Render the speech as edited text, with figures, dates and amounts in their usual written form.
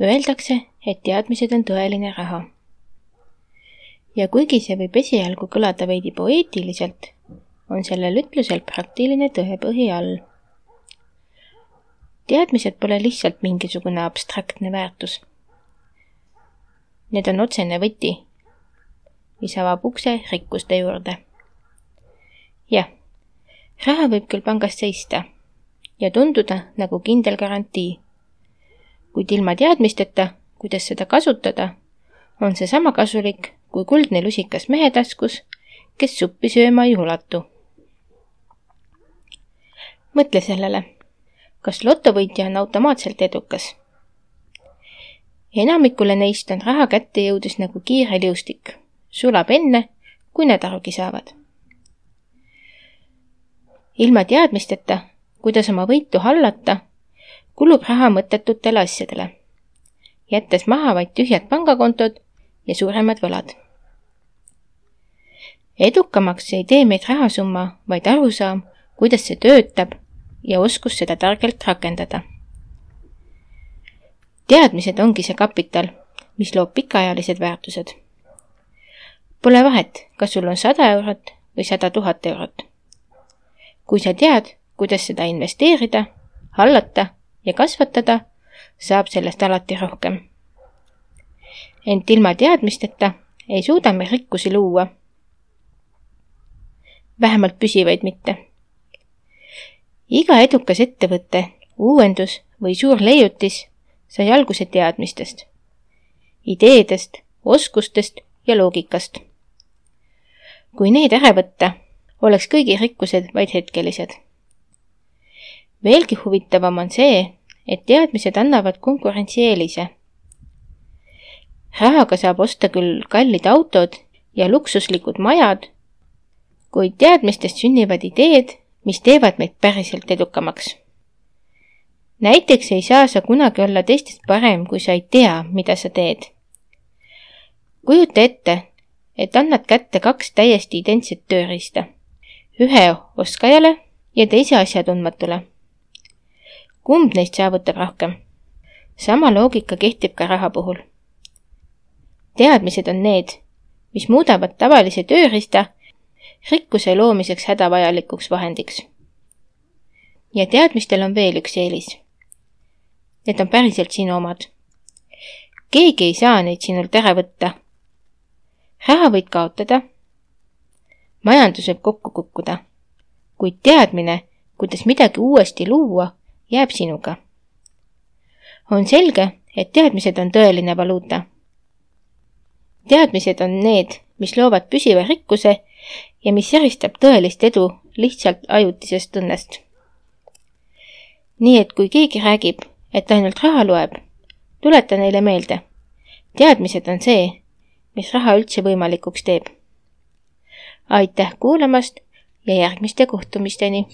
Öeldakse, et teadmised on tõeline raha. Ja kuigi see võib esialgu kõlada veidi poeetiliselt, on sellel ütlusel praktiline tõepõhi all. Teadmised pole lihtsalt mingisugune abstraktne väärtus. Need on otsene võti, mis avab ukse rikkuste juurde. Jah, raha võib küll pangas seista ja tunduda nagu kindel garantii, kuid ilma teadmisteta, kuidas seda kasutada, on see sama kasulik kui kuldne lusikas mehe taskus, kes suppi sööma ei ulatu. Mõtle sellele, kas lotovõitja on automaatselt edukas? Enamikule neist on raha kätte jõudis nagu kiire liustik, sulab enne, kui nad arugi saavad. Ilma teadmisteta, kuidas oma võitu hallata, kulub raha mõttetutele asjadele, jättes maha vaid tühjad pangakontod ja suuremad võlad. Edukamaks ei tee meid rahasumma, vaid arusaam, kuidas see töötab ja oskus seda targalt rakendada. Teadmised ongi see kapital, mis loob pikaajalised väärtused. Pole vahet, kas sul on 100 eurot või 100 000 eurot. Kui sa tead, kuidas seda investeerida, hallata ja kasvatada, saab sellest alati rohkem. Ent ilma teadmisteta ei suuda me rikkusi luua. Vähemalt püsivaid mitte. Iga edukas ettevõte, uuendus või suur leiutis sai alguse teadmistest, ideedest, oskustest ja loogikast. Kui need ära võtta, oleks kõigi rikkused vaid hetkelised. Veelgi huvitavam on see, et teadmised annavad konkurentsieelise. Rahaga saab osta küll kallid autod ja luksuslikud majad, kuid teadmistest sünnivad ideed, mis teevad meid päriselt edukamaks. Näiteks ei saa sa kunagi olla teistest parem, kui sa ei tea, mida sa teed. Kujuta ette, et annad kätte 2 täiesti identset tööriista. Ühe oskajale ja teise asjatundmatule. Kumb neist saavutab rohkem? Sama loogika kehtib ka raha puhul. Teadmised on need, mis muudavad tavalise tööriista rikkuse loomiseks hädavajalikuks vahendiks. Ja teadmistel on veel üks eelis. Need on päriselt sinu omad. Keegi ei saa neid sinult ära võtta. Raha võid kaotada. Majandus võib kokku kukkuda. Kuid teadmine, kuidas midagi uuesti luua, jääb sinuga. On selge, et teadmised on tõeline valuuta. Teadmised on need, mis loovad püsiva rikkuse ja mis eristab tõelist edu lihtsalt ajutisest õnnest. Nii et kui keegi räägib, et ainult raha loeb, tuleta neile meelde. Teadmised on see, mis raha üldse võimalikuks teeb. Aitäh kuulamast ja järgmiste kohtumisteni!